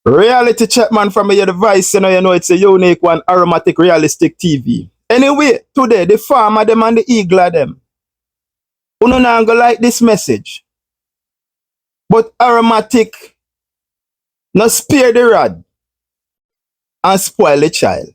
Reality check man from your device, you know it's a unique one, aromatic realistic TV. Anyway, today the farmer them and the eagle them. Uno not go like this message. But aromatic no spare the rod and spoil the child.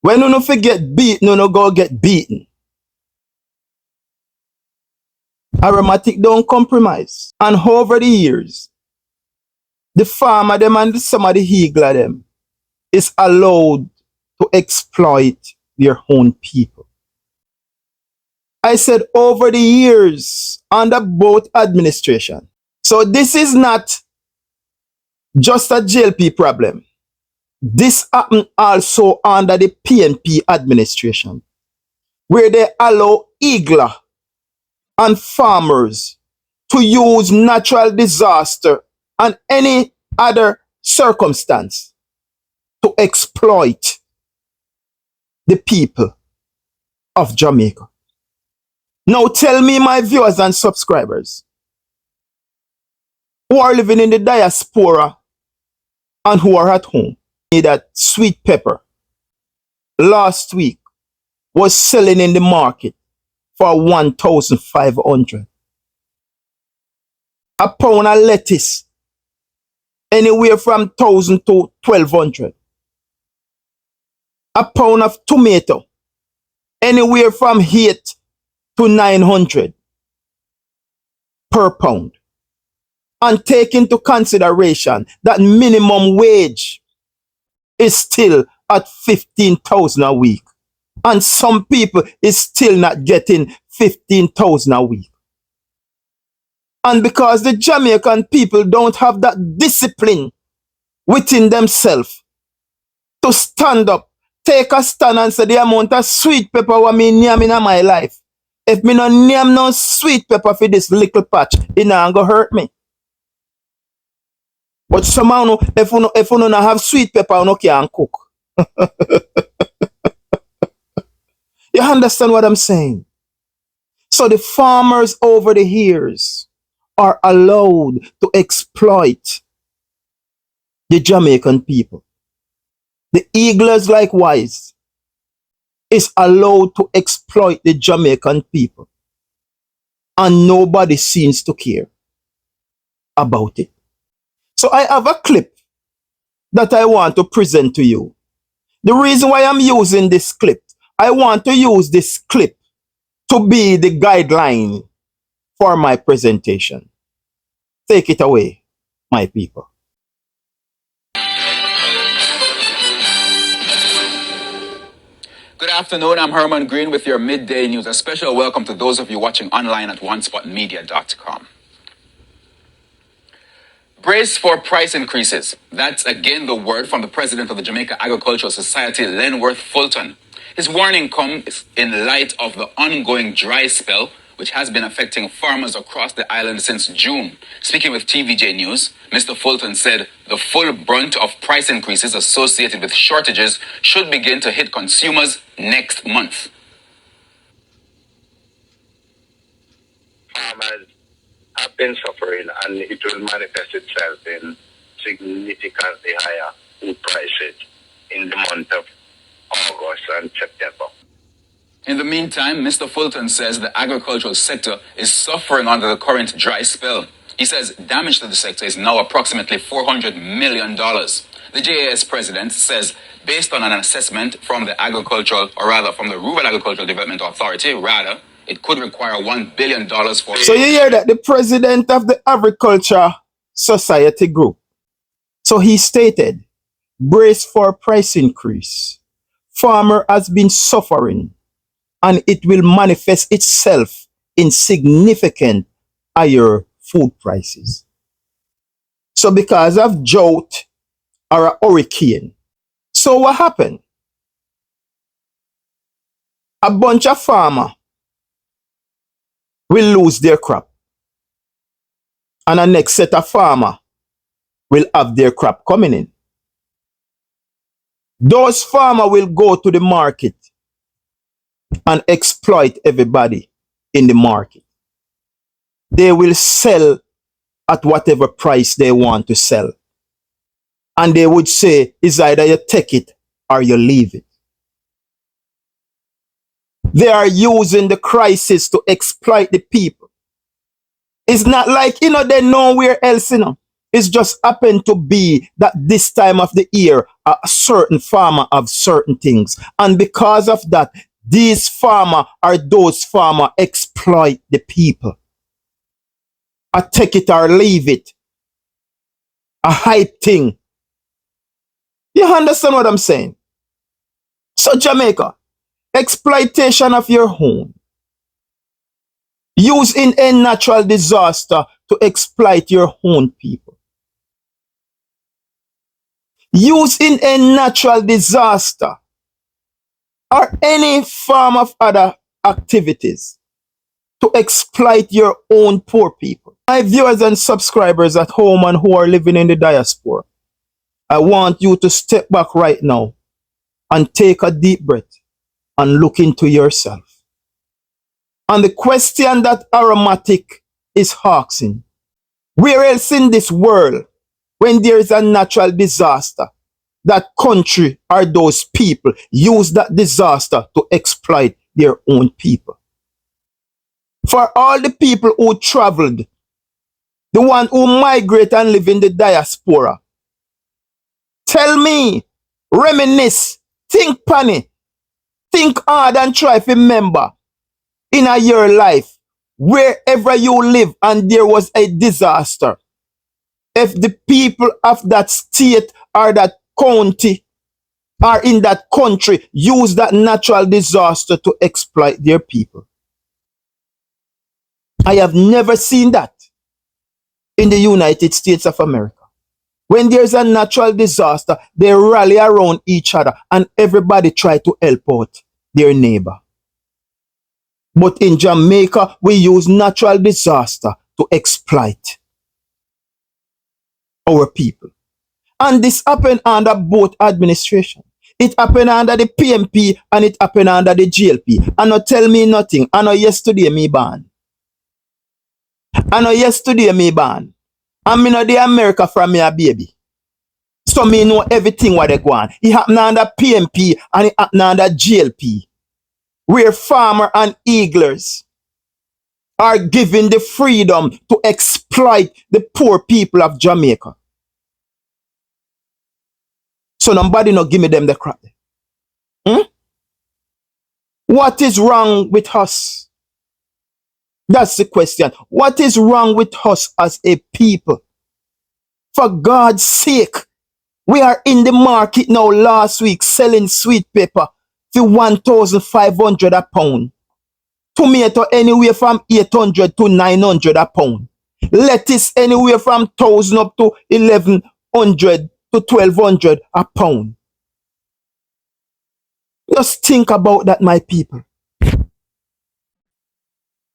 When you no forget beaten, you no go get beaten. Aromatic don't compromise. And over the years, the farmer them and some of the eagle them is allowed to exploit their own people. I said over the years under both administration. So this is not just a JLP problem. This happened also under the PNP administration, where they allow eagler and farmers to use natural disaster and any other circumstance to exploit the people of Jamaica. Now tell me, my viewers and subscribers who are living in the diaspora and who are at home, that sweet pepper last week was selling in the market for 1,500. A pound of lettuce anywhere from 1,000 to 1,200. A pound of tomato anywhere from 8 to 900 per pound. And take into consideration that minimum wage is still at 15,000 a week. And some people is still not getting 15,000 a week. And because the Jamaican people don't have that discipline within themselves to stand up, take a stand and say the amount of sweet pepper what me name in my life. If me no name no sweet pepper for this little patch, it not gonna hurt me. But somehow, if you don't have sweet pepper, you can't cook. You understand what I'm saying? So the farmers over the years are allowed to exploit the Jamaican people. The eaglers likewise is allowed to exploit the Jamaican people. And nobody seems to care about it. So I have a clip that I want to present to you. The reason why I'm using this clip, I want to use this clip to be the guideline for my presentation. Take it away, my people. Good afternoon, I'm Herman Green with your midday news. A special welcome to those of you watching online at onespotmedia.com. Brace for price increases. That's again the word from the president of the Jamaica Agricultural Society, Lenworth Fulton. His warning comes in light of the ongoing dry spell, which has been affecting farmers across the island since June. Speaking with TVJ News, Mr. Fulton said the full brunt of price increases associated with shortages should begin to hit consumers next month. Farmers have been suffering, and it will manifest itself in significantly higher food prices in the month of August and September. In the meantime, Mr. Fulton says the agricultural sector is suffering under the current dry spell. He says damage to the sector is now approximately $400 million. The JAS president says, based on an assessment from the from the Rural Agricultural Development Authority, it could require $1 billion for... So you hear that the president of the Agriculture Society Group, so he stated, brace for price increase. Farmer has been suffering and it will manifest itself in significant higher food prices. So because of drought or a hurricane, so what happened? A bunch of farmers will lose their crop. And the next set of farmers will have their crop coming in. Those farmers will go to the market and exploit everybody in the market. They will sell at whatever price they want to sell. And they would say, it's either you take it or you leave it. They are using the crisis to exploit the people. It's not like, they're nowhere else, It's just happened to be that this time of the year, a certain farmer have certain things. And because of that, these farmer or those farmer exploit the people. I take it or leave it. A hype thing. You understand what I'm saying? So Jamaica, exploitation of your own. Using a natural disaster to exploit your own people. Using a natural disaster or any form of other activities to exploit your own poor people. My viewers and subscribers at home and who are living in the diaspora, I want you to step back right now and take a deep breath and look into yourself. And the question that Aromatic is asking, where else in this world, when there is a natural disaster, that country or those people use that disaster to exploit their own people? For all the people who traveled, the one who migrate and live in the diaspora, tell me, reminisce, think panny, think hard and try to remember in your life, wherever you live and there was a disaster, if the people of that state or that county or in that country use that natural disaster to exploit their people. I have never seen that in the United States of America. When there's a natural disaster, they rally around each other and everybody try to help out their neighbor. But in Jamaica, we use natural disaster to exploit our people. And this happened under both administrations. It happened under the PMP and it happened under the GLP. And not tell me nothing. I know yesterday me ban. And me know the America from me a baby. So me know everything what they go on. It happened under PMP and it happened under GLP. Where farmer and eaglers are given the freedom to exploit the poor people of Jamaica. So nobody no give me them the crap. What is wrong with us? That's the question. What is wrong with us as a people? For God's sake, we are in the market now last week selling sweet pepper for 1,500 a pound. Tomato anywhere from 800 to 900 a pound. Lettuce anywhere from 1,000 up to 1,100 to 1,200 a pound. Just think about that, my people.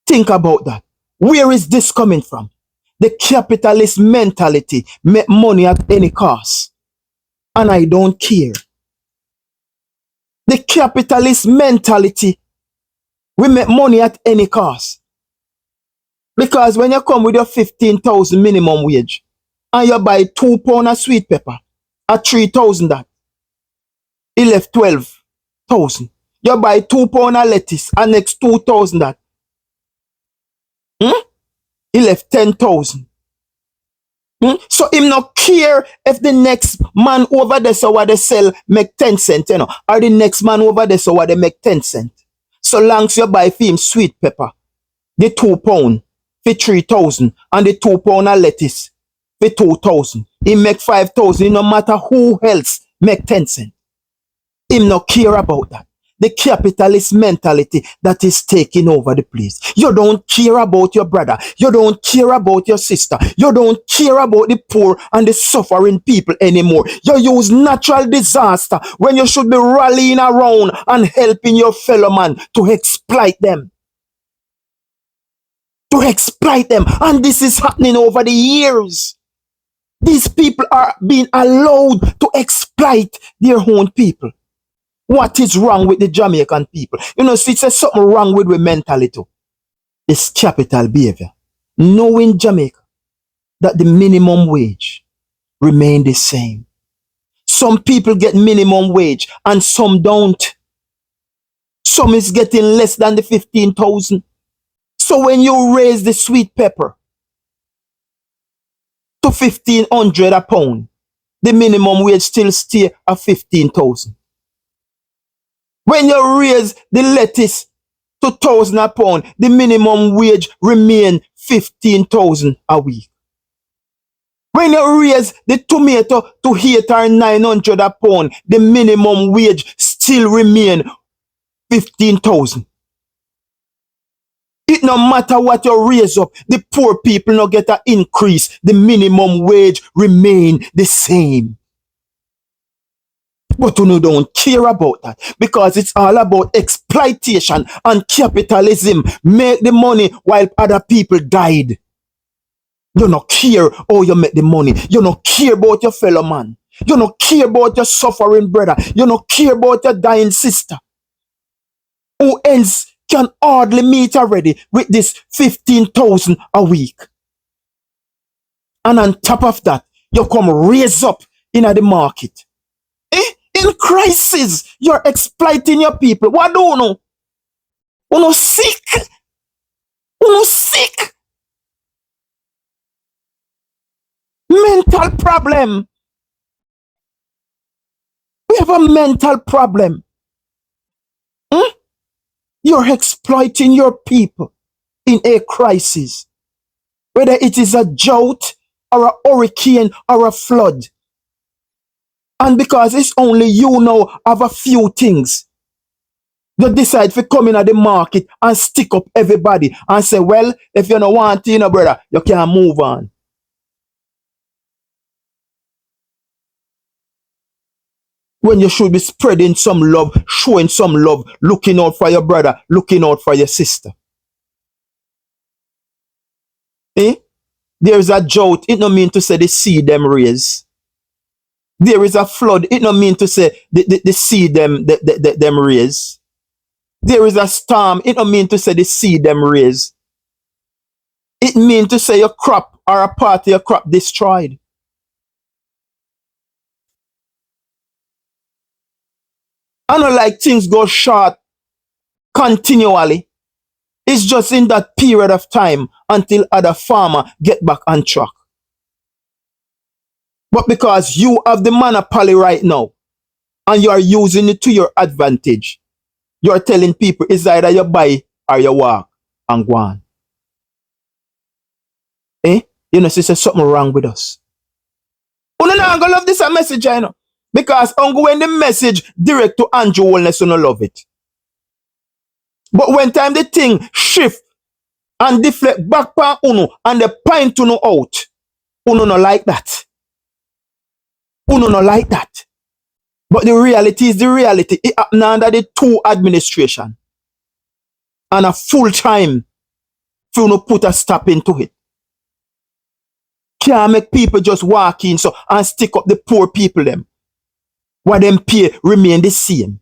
Think about that. Where is this coming from? The capitalist mentality, make money at any cost. And I don't care. The capitalist mentality, we make money at any cost. Because when you come with your 15,000 minimum wage and you buy 2 pounds of sweet pepper at 3,000 that, it left 12,000. You buy 2 pounds of lettuce and next 2,000 that, he left 10,000. So him not care if the next man over there so what they sell make 10 cents, or the next man over there so what they make 10 cents. So long as you buy for him sweet pepper, the 2 pounds for 3,000 and the 2 pounds of lettuce for 2,000. He make 5,000, no matter who else make 10 cents. Him not care about that. The capitalist mentality that is taking over the place. You don't care about your brother. You don't care about your sister. You don't care about the poor and the suffering people anymore. You use natural disaster when you should be rallying around and helping your fellow man to exploit them. To exploit them. And this is happening over the years. These people are being allowed to exploit their own people. What is wrong with the Jamaican people? See, it's something wrong with the mentality. It's capital behavior. Knowing Jamaica that the minimum wage remain the same. Some people get minimum wage and some don't. Some is getting less than the 15,000. So when you raise the sweet pepper to 1,500 a pound, the minimum wage still stay at 15,000. When you raise the lettuce to 1,000 a pound, the minimum wage remain 15,000 a week. When you raise the tomato to 8 or 900 a pound, the minimum wage still remain 15,000. It no matter what you raise up, the poor people no get an increase. The minimum wage remain the same. But you don't care about that because it's all about exploitation and capitalism. Make the money while other people died. You don't care how you make the money. You don't care about your fellow man. You don't care about your suffering brother. You don't care about your dying sister. Who else can hardly meet already with this 15,000 a week? And on top of that, you come raise up in the market. In crisis, you're exploiting your people. What do you know? You know sick. You know sick. Mental problem. We have a mental problem. You're exploiting your people in a crisis. Whether it is a drought or a hurricane or a flood. And because it's only you now have a few things, you decide to come in at the market and stick up everybody and say, well, if you don't want to, brother, you can't move on. When you should be spreading some love, showing some love, looking out for your brother, looking out for your sister. There is a drought, it don't mean to say the sea them raise. There is a flood, it don't mean to say the sea them raise. There is a storm, it don't mean to say the sea them raise. It means to say your crop or a part of your crop destroyed. I don't like things go short continually. It's just in that period of time until other farmer get back on track. But because you have the monopoly right now and you are using it to your advantage, you're telling people it's either you buy or you walk and go on. You know, there's something wrong with us. You know, I'm going to love this message, you know. Because when the message direct to Andrew Wellness, you don't love it. But when time the thing shift and deflect back pan uno and the point uno out, uno no like that. Uno no like that. But the reality is the reality. It happened under the two administration. And a full time if you no put a stop into it. Can't make people just walk in so and stick up the poor people them. What them pay remain the same.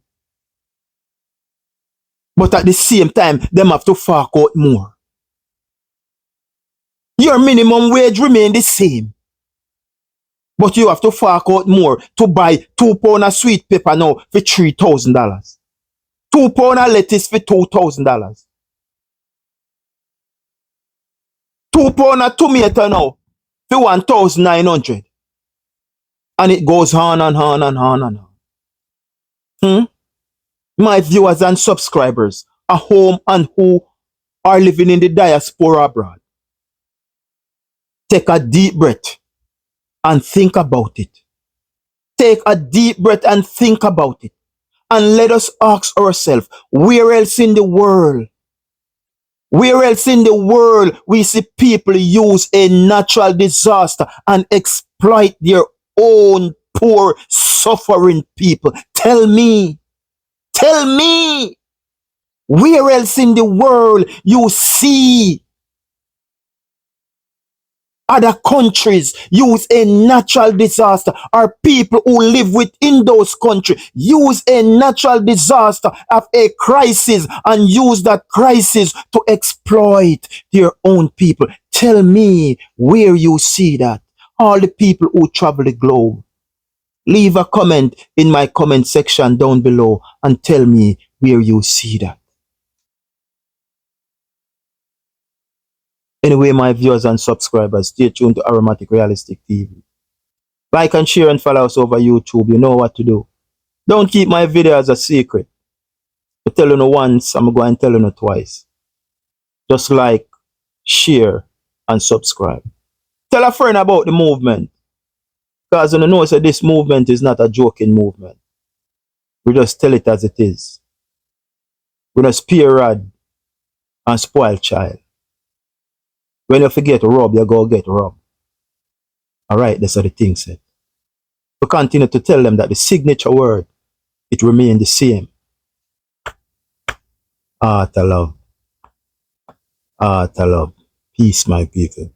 But at the same time, them have to fork out more. Your minimum wage remain the same. But you have to fork out more to buy 2 pounds of sweet pepper now for $3,000. 2 pounds of lettuce for $2,000. 2 pounds of tomato now for 1,900. And it goes on and on and on and on. My viewers and subscribers at home and who are living in the diaspora abroad, take a deep breath and think about it. Take a deep breath and think about it. And let us ask ourselves, where else in the world? Where else in the world we see people use a natural disaster and exploit their own poor, suffering people? Tell me, where else in the world you see other countries use a natural disaster, or people who live within those countries use a natural disaster of a crisis and use that crisis to exploit their own people? Tell me where you see that. All the people who travel the globe, Leave a comment in my comment section down below and tell me where you see that. Anyway, my viewers and subscribers, stay tuned to Aromatic Realistic TV. Like and share and follow us over YouTube. You know what to do. Don't keep my videos a secret. I tell you once, I'm going to tell you twice. Just like, share, and subscribe. Tell a friend about the movement. Because you know that this movement is not a joking movement. We just tell it as it is. We don't spear rod and spoil child. When you forget to rub, you go get rubbed. Alright, that's how the thing said. We continue to tell them that the signature word, it remains the same. Art of love. Art of love. Peace, my people.